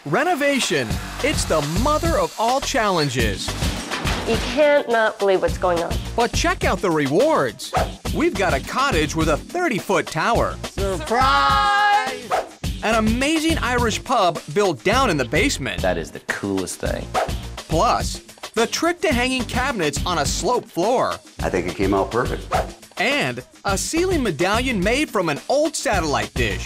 Renovation. It's the mother of all challenges. You can't not believe what's going on. But check out the rewards. We've got a cottage with a 30-foot tower. Surprise! An amazing Irish pub built down in the basement. That is the coolest thing. Plus, the trick to hanging cabinets on a sloped floor. I think it came out perfect. And a ceiling medallion made from an old satellite dish.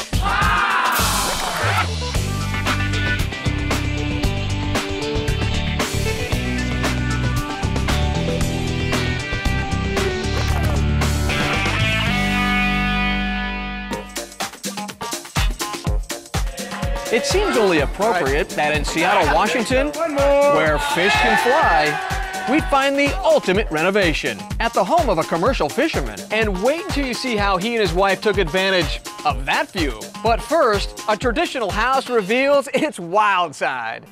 It seems only appropriate that in Seattle, Washington, where fish can fly, we find the ultimate renovation at the home of a commercial fisherman. And wait until you see how he and his wife took advantage of that view. But first, a traditional house reveals its wild side.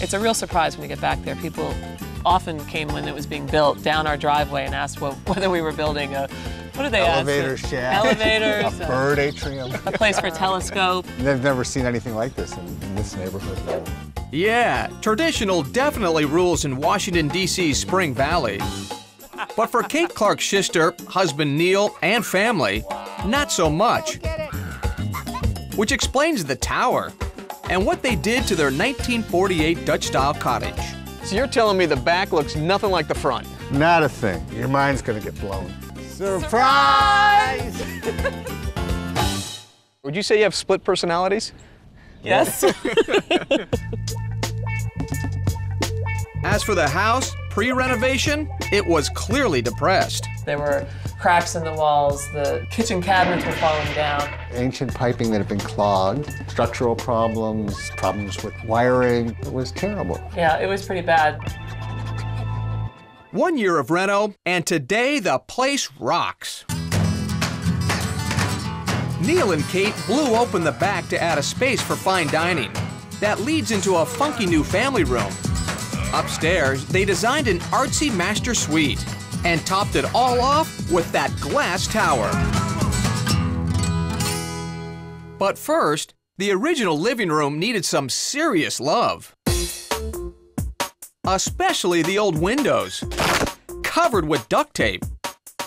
It's a real surprise when you get back there. People often came when it was being built down our driveway and asked whether we were building a, what did they Elevator ask? shack. Elevators. A bird atrium. A place for a telescope. They've never seen anything like this in this neighborhood. Yeah, traditional definitely rules in Washington, D.C.'s Spring Valley. But for Kate Clark-Schister, husband Neil, and family, not so much. Which explains the tower and what they did to their 1948 Dutch-style cottage. So you're telling me the back looks nothing like the front? Not a thing. Your mind's gonna get blown. Surprise! Would you say you have split personalities? Yes. As for the house, pre-renovation, it was clearly depressed. There were cracks in the walls. The kitchen cabinets were falling down. Ancient piping that had been clogged, structural problems, problems with wiring. It was terrible. Yeah, it was pretty bad. 1 year of reno, and today the place rocks. Neil and Kate blew open the back to add a space for fine dining. That leads into a funky new family room. Upstairs, they designed an artsy master suite and topped it all off with that glass tower. But first, the original living room needed some serious love. Especially the old windows, covered with duct tape.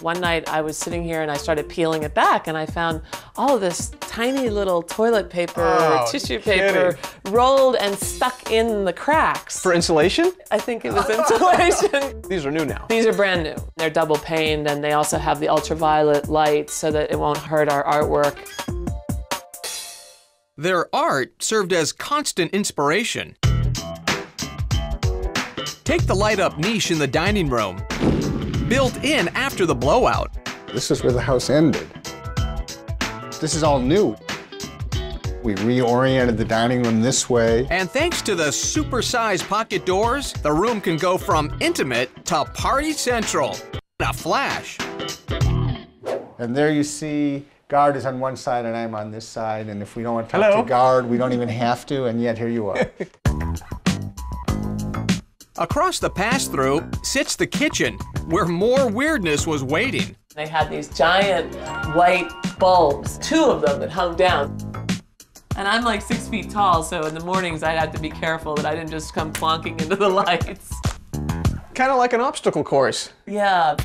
One night I was sitting here and I started peeling it back and I found all of this tiny little toilet paper, tissue paper, rolled and stuck in the cracks. For insulation? I think it was insulation. These are new now. These are brand new. They're double paned and they also have the ultraviolet light so that it won't hurt our artwork. Their art served as constant inspiration. Take the light-up niche in the dining room, built in after the blowout. This is where the house ended. This is all new. We reoriented the dining room this way. And thanks to the super-sized pocket doors, the room can go from intimate to party central in a flash. And there you see, guard is on one side and I'm on this side, and if we don't want to talk to guard, we don't even have to, and yet here you are. Across the pass-through sits the kitchen, where more weirdness was waiting. They had these giant white bulbs, 2 of them that hung down. And I'm like 6 feet tall, so in the mornings I'd have to be careful that I didn't just come plonking into the lights. Kind of like an obstacle course. Yeah.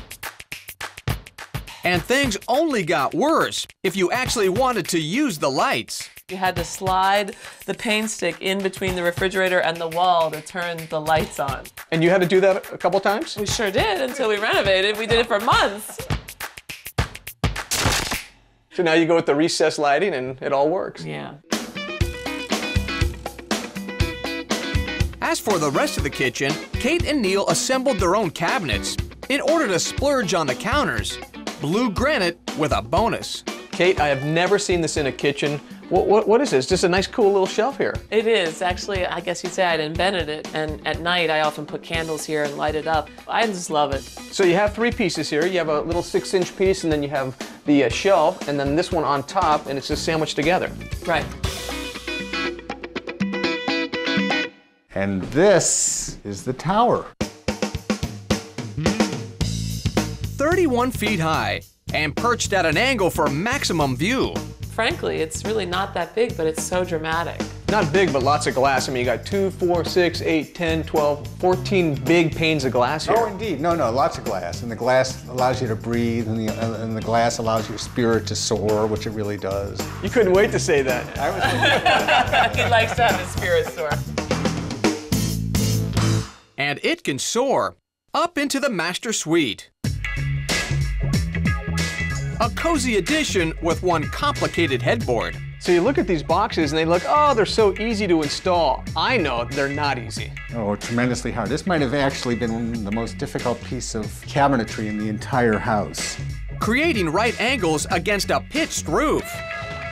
And things only got worse if you actually wanted to use the lights. You had to slide the paint stick in between the refrigerator and the wall to turn the lights on. And you had to do that a couple times? We sure did until we renovated. We did it for months. So now you go with the recessed lighting and it all works. Yeah. As for the rest of the kitchen, Kate and Neil assembled their own cabinets in order to splurge on the counters. Blue granite with a bonus. Kate, I have never seen this in a kitchen. What is this? Just a nice, cool little shelf here. It is. Actually, I guess you'd say I'd invented it. And at night, I often put candles here and light it up. I just love it. So you have 3 pieces here. You have a little 6-inch piece, and then you have the shelf, and then this one on top, and it's just sandwiched together. Right. And this is the tower. 31 feet high and perched at an angle for maximum view. frankly, it's really not that big, but it's so dramatic. Not big, but lots of glass. I mean, you got 2, 4, 6, 8, 10, 12, 14 big panes of glass here. Oh, indeed. No, lots of glass. And the glass allows you to breathe, and the glass allows your spirit to soar, which it really does. You couldn't wait to say that. He likes to have his spirit soar. And it can soar up into the master suite. A cozy addition with one complicated headboard. So you look at these boxes and they look, oh, they're so easy to install. I know they're not easy. Oh, tremendously hard. This might have actually been the most difficult piece of cabinetry in the entire house. Creating right angles against a pitched roof.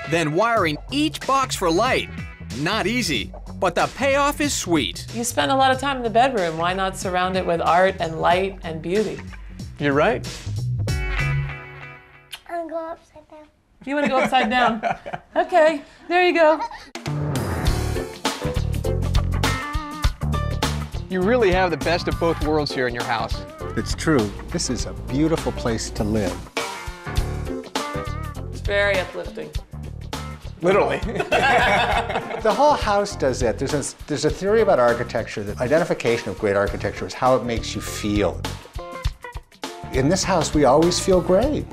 Then wiring each box for light. Not easy, but the payoff is sweet. You spend a lot of time in the bedroom. Why not surround it with art and light and beauty? You're right. I'm going to go upside down. You want to go upside down? Okay, there you go. You really have the best of both worlds here in your house. It's true. This is a beautiful place to live. It's very uplifting. Literally. The whole house does that. There's a theory about architecture that identification of great architecture is how it makes you feel. In this house, we always feel great.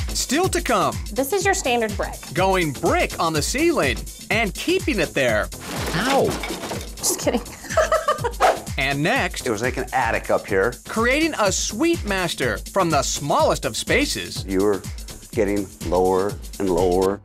Still to come. This is your standard brick. Going brick on the ceiling and keeping it there. Ow! Just kidding. And next, It was like an attic up here. creating a suite master from the smallest of spaces. You were getting lower and lower.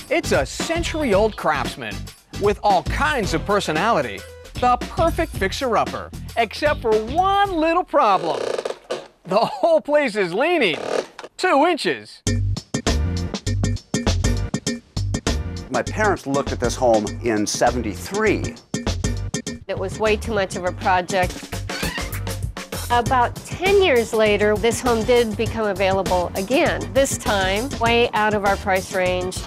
It's a century-old craftsman with all kinds of personality. The perfect fixer-upper, except for one little problem. The whole place is leaning 2 inches. My parents looked at this home in '73. It was way too much of a project. About 10 years later, this home did become available again, this time way out of our price range.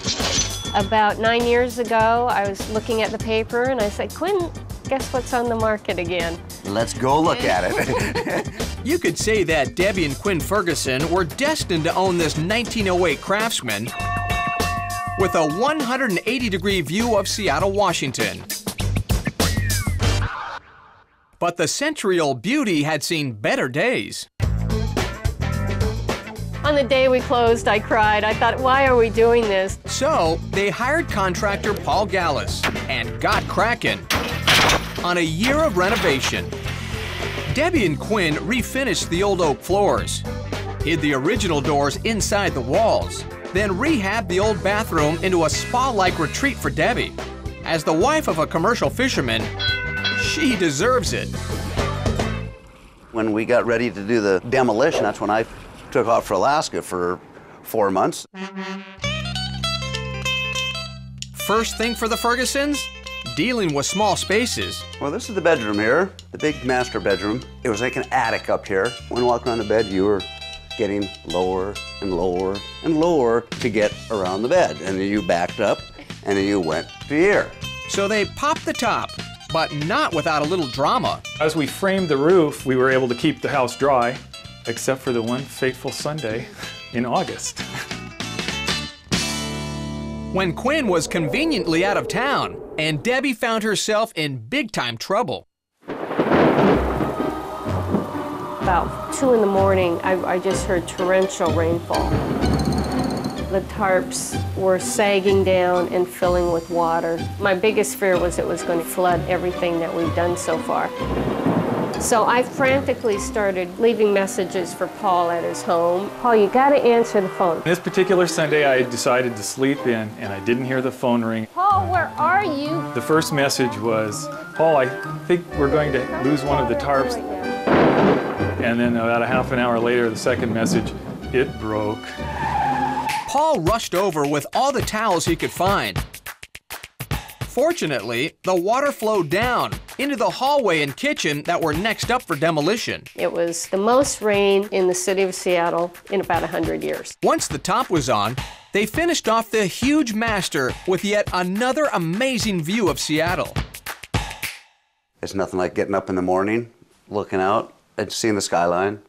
About 9 years ago, I was looking at the paper and I said, Quinn, guess what's on the market again? Let's go look at it. You could say that Debbie and Quinn Ferguson were destined to own this 1908 Craftsman with a 180-degree view of Seattle, Washington. But the century-old beauty had seen better days. On the day we closed, I cried. I thought, why are we doing this? So they hired contractor Paul Gallus and got cracking on a year of renovation. Debbie and Quinn refinished the old oak floors, hid the original doors inside the walls, then rehabbed the old bathroom into a spa-like retreat for Debbie. As the wife of a commercial fisherman, she deserves it. When we got ready to do the demolition, that's when I took off for Alaska for 4 months. First thing for the Fergusons, dealing with small spaces. Well, this is the bedroom here, the big master bedroom. It was like an attic up here. When you walked around the bed, you were getting lower and lower and lower to get around the bed. And then you backed up, and then you went to here. So they popped the top, but not without a little drama. As we framed the roof, we were able to keep the house dry, except for the one fateful Sunday in August. When Quinn was conveniently out of town, and Debbie found herself in big-time trouble. About 2 in the morning, I just heard torrential rainfall. The tarps were sagging down and filling with water. My biggest fear was it was going to flood everything that we've done so far. So I frantically started leaving messages for Paul at his home. Paul, you got to answer the phone. This particular Sunday, I decided to sleep in, and I didn't hear the phone ring. Paul, where are you? The first message was, Paul, I think we're going to lose one of the tarps. And then about a half an hour later, the second message, it broke. Paul rushed over with all the towels he could find. Fortunately, the water flowed down into the hallway and kitchen that were next up for demolition. It was the most rain in the city of Seattle in about 100 years. Once the top was on, they finished off the huge master with yet another amazing view of Seattle. It's nothing like getting up in the morning, looking out, and seeing the skyline.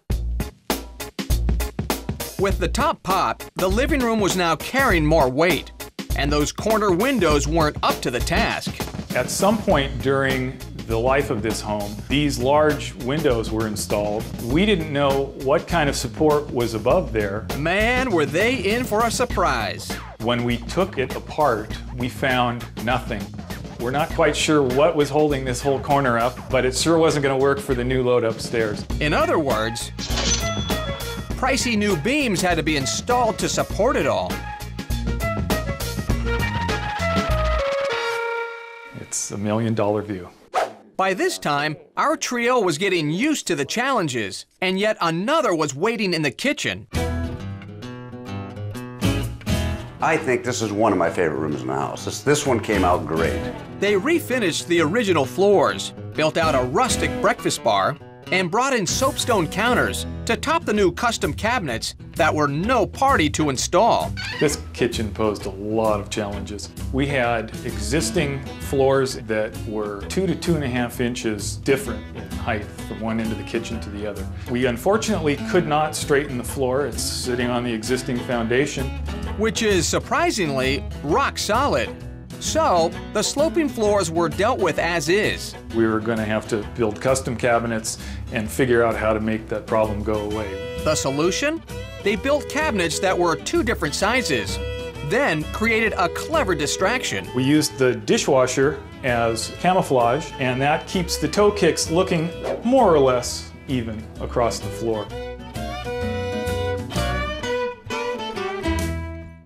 With the top popped, the living room was now carrying more weight, and those corner windows weren't up to the task. At some point during the life of this home, these large windows were installed. We didn't know what kind of support was above there. Man, were they in for a surprise. When we took it apart, we found nothing. We're not quite sure what was holding this whole corner up, but it sure wasn't going to work for the new load upstairs. In other words, pricey new beams had to be installed to support it all. It's $1 million view. By this time, our trio was getting used to the challenges, and yet another was waiting in the kitchen. I think this is one of my favorite rooms in the house. This one came out great. They refinished the original floors, built out a rustic breakfast bar, and brought in soapstone counters to top the new custom cabinets that were no party to install. This kitchen posed a lot of challenges. We had existing floors that were 2 to 2.5 inches different in height from one end of the kitchen to the other. We unfortunately could not straighten the floor. It's sitting on the existing foundation. Which is surprisingly rock solid. So, the sloping floors were dealt with as is. We were going to have to build custom cabinets and figure out how to make that problem go away. The solution? They built cabinets that were 2 different sizes, then created a clever distraction. We used the dishwasher as camouflage, and that keeps the toe kicks looking more or less even across the floor.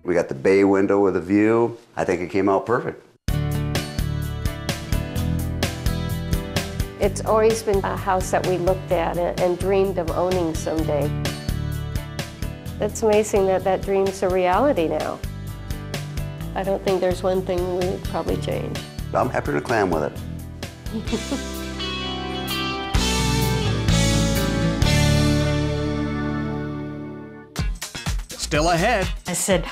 We got the bay window with a view. I think it came out perfect. It's always been a house that we looked at and dreamed of owning someday. It's amazing that that dream's a reality now. I don't think there's one thing we would probably change. I'm happy to clam with it. Still ahead. I said,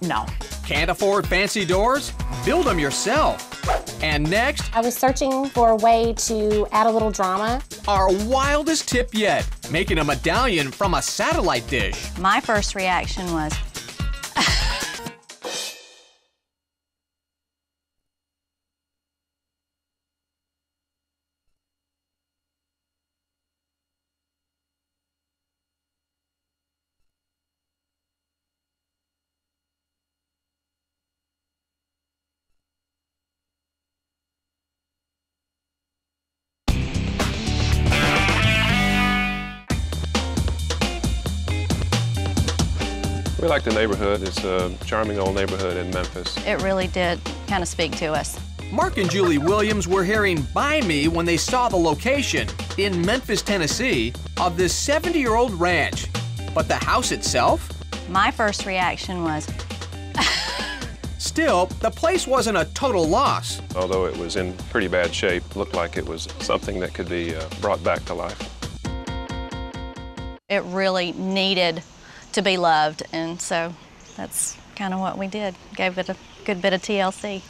no. Can't afford fancy doors? Build them yourself. And next, I was searching for a way to add a little drama. our wildest tip yet, making a medallion from a satellite dish. My first reaction was, We like the neighborhood. It's a charming old neighborhood in Memphis. it really did kind of speak to us. Mark and Julie Williams were hearing "Buy Me" when they saw the location in Memphis, Tennessee, of this 70-year-old ranch. But the house itself? My first reaction was, Still, the place wasn't a total loss. Although it was in pretty bad shape, looked like it was something that could be brought back to life. it really needed to be loved, and so that's kind of what we did. Gave it a good bit of TLC.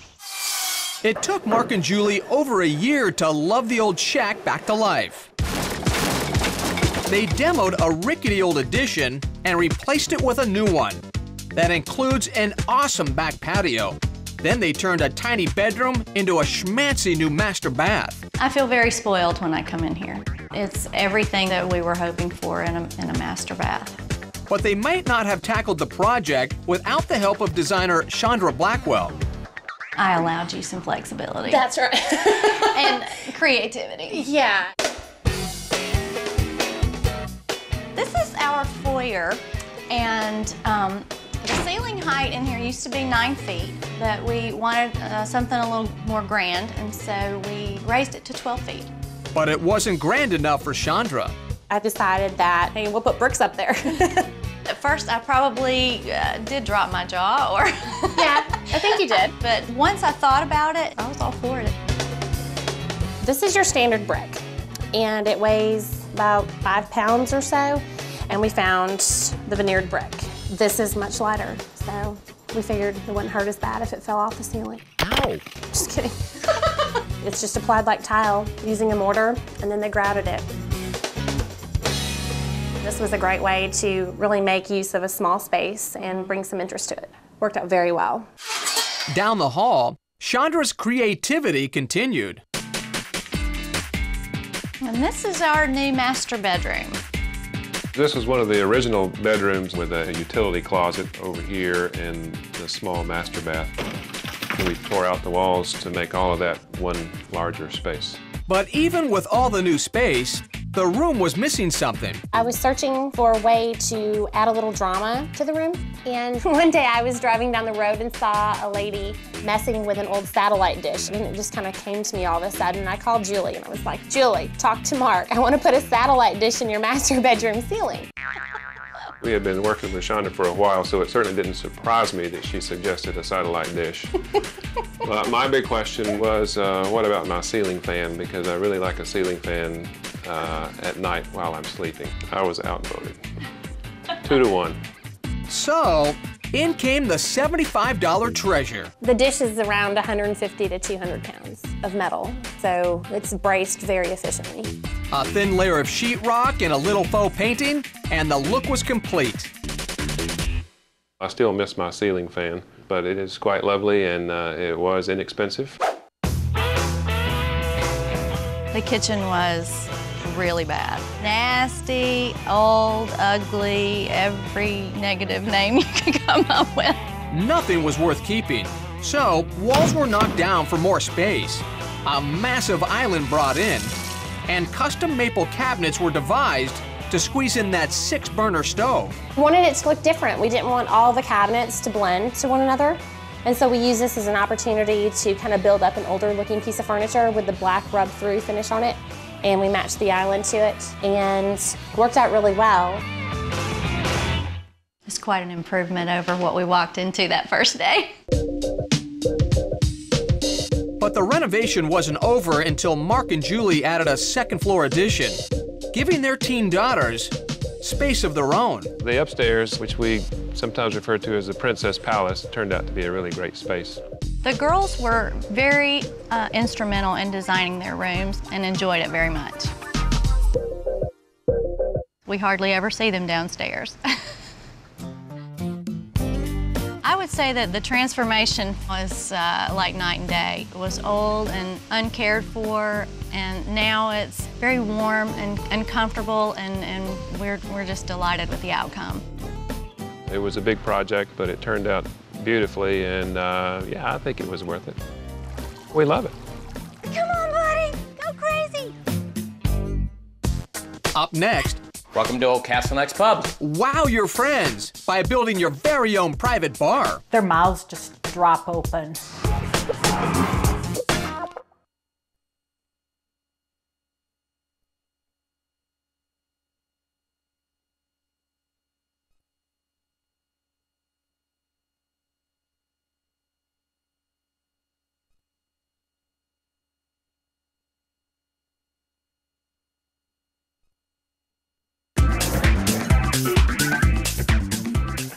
It took Mark and Julie over a year to love the old shack back to life. They demoed a rickety old addition and replaced it with a new one that includes an awesome back patio. Then they turned a tiny bedroom into a schmancy new master bath. I feel very spoiled when I come in here. It's everything that we were hoping for in a master bath. But they might not have tackled the project without the help of designer Chandra Blackwell. I allowed you some flexibility. That's right. And creativity. Yeah. This is our foyer, and the ceiling height in here used to be 9 feet, but we wanted something a little more grand, and so we raised it to 12 feet. But it wasn't grand enough for Chandra. I decided that, hey, we'll put bricks up there. At first, I probably did drop my jaw, or Yeah, I think you did. but once I thought about it, I was all for it. This is your standard brick, and it weighs about 5 pounds or so, and we found the veneered brick. This is much lighter, so we figured it wouldn't hurt as bad if it fell off the ceiling. Ow! Just kidding. It's just applied like tile using a mortar, and then they grouted it. This was a great way to really make use of a small space and bring some interest to it. Worked out very well. Down the hall, Chandra's creativity continued. And this is our new master bedroom. This was one of the original bedrooms with a utility closet over here and the small master bath. We tore out the walls to make all of that one larger space. But even with all the new space, the room was missing something. I was searching for a way to add a little drama to the room, and one day I was driving down the road and saw a lady messing with an old satellite dish, and it just kind of came to me all of a sudden. I called Julie and I was like, Julie, talk to Mark. I want to put a satellite dish in your master bedroom ceiling. We had been working with Chandra for a while, so it certainly didn't surprise me that she suggested a satellite dish. My big question was, what about my ceiling fan? Because I really like a ceiling fan at night while I'm sleeping. I was outvoted. 2-1. So, in came the $75 treasure. The dish is around 150 to 200 pounds of metal, so it's braced very efficiently. A thin layer of sheetrock and a little faux painting, and the look was complete. I still miss my ceiling fan, but it is quite lovely and it was inexpensive. The kitchen was really bad. Nasty, old, ugly, every negative name you could come up with. Nothing was worth keeping, so walls were knocked down for more space, a massive island brought in, and custom maple cabinets were devised to squeeze in that 6-burner stove. We wanted it to look different. We didn't want all the cabinets to blend to one another, and so we used this as an opportunity to kind of build up an older looking piece of furniture with the black rub-through finish on it, and we matched the island to it, and worked out really well. It's quite an improvement over what we walked into that first day. But the renovation wasn't over until Mark and Julie added a second-floor addition, giving their teen daughters space of their own. The upstairs, which we sometimes refer to as the Princess Palace, turned out to be a really great space. The girls were very instrumental in designing their rooms and enjoyed it very much. We hardly ever see them downstairs. I would say that the transformation was like night and day. It was old and uncared for, and now it's very warm and comfortable, and we're just delighted with the outcome. It was a big project, but it turned out beautifully, and yeah, I think it was worth it. We love it. Come on, buddy, go crazy. Up next, Welcome to Old Castle Neck's Pub. wow your friends by building your very own private bar. Their mouths just drop open.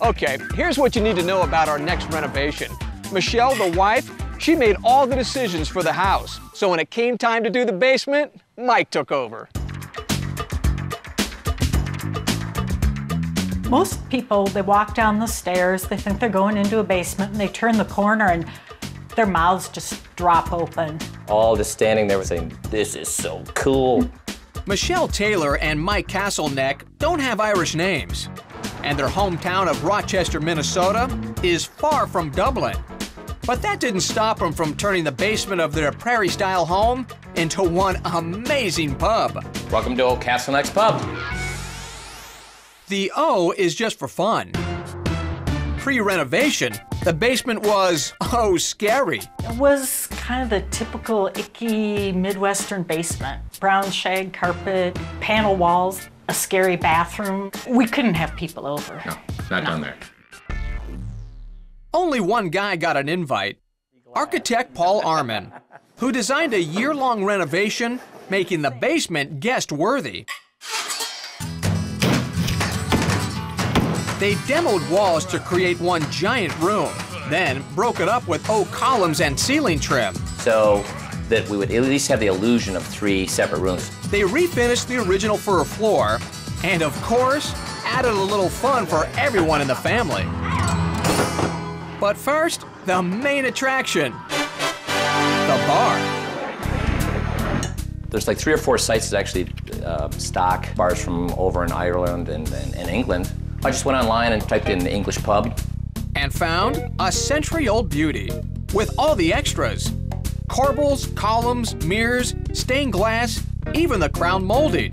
Okay, here's what you need to know about our next renovation. Michelle, the wife, she made all the decisions for the house. So when it came time to do the basement, Mike took over. Most people, they walk down the stairs, they think they're going into a basement, and they turn the corner and their mouths just drop open. All just standing there saying, this is so cool. Michelle Taylor and Mike Castleneck don't have Irish names, and their hometown of Rochester, Minnesota is far from Dublin. But that didn't stop them from turning the basement of their prairie-style home into one amazing pub. Welcome to Old Castle Neck's Pub. The O is just for fun. Pre-renovation, the basement was, oh, scary. It was kind of the typical icky Midwestern basement. Brown shag carpet, panel walls, a scary bathroom. We couldn't have people over. No. It's not done there. Only one guy got an invite, architect Paul Arman, who designed a year-long renovation, making the basement guest-worthy. They demoed walls to create one giant room, then broke it up with oak columns and ceiling trim. So that we would at least have the illusion of 3 separate rooms. They refinished the original fir floor, and of course, added a little fun for everyone in the family. But first, the main attraction, the bar. There's like 3 or 4 sites that actually stock bars from over in Ireland and England. I just went online and typed in English pub. And found a century-old beauty with all the extras. Corbels, columns, mirrors, stained glass, even the crown molding,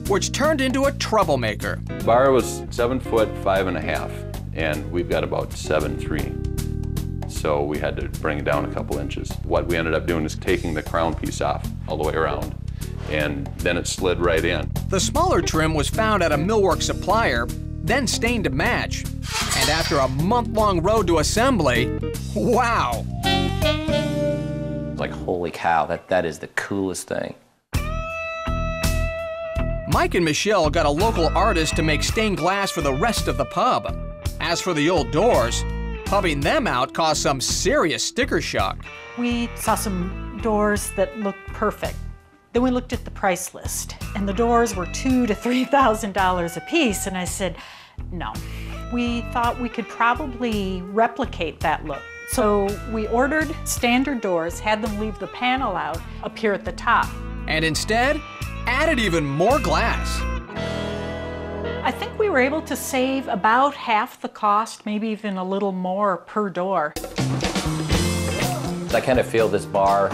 which turned into a troublemaker. The bar was 7 foot 5.5, and we've got about 7'3". So we had to bring it down a couple inches. What we ended up doing is taking the crown piece off all the way around, and then it slid right in. The smaller trim was found at a millwork supplier, then stained to match. And after a month-long road to assembly, wow! Like, holy cow, that is the coolest thing. Mike and Michelle got a local artist to make stained glass for the rest of the pub. As for the old doors, pubbing them out caused some serious sticker shock. We saw some doors that looked perfect. Then we looked at the price list, and the doors were $2,000 to $3,000 a piece, and I said, no. We thought we could probably replicate that look. So we ordered standard doors, had them leave the panel out up here at the top. And instead, added even more glass. I think we were able to save about half the cost, maybe even a little more per door. I kind of feel this bar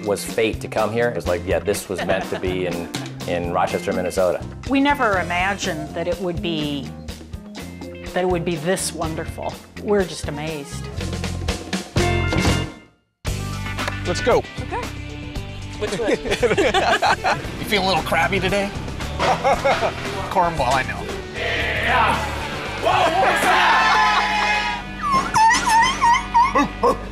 was fate to come here. It was like, yeah, this was meant to be in Rochester, Minnesota. We never imagined that it would be this wonderful. We're just amazed. Let's go. Okay. Which way? You feel a little crabby today? Cornball, I know. Yeah. Whoa, what's that?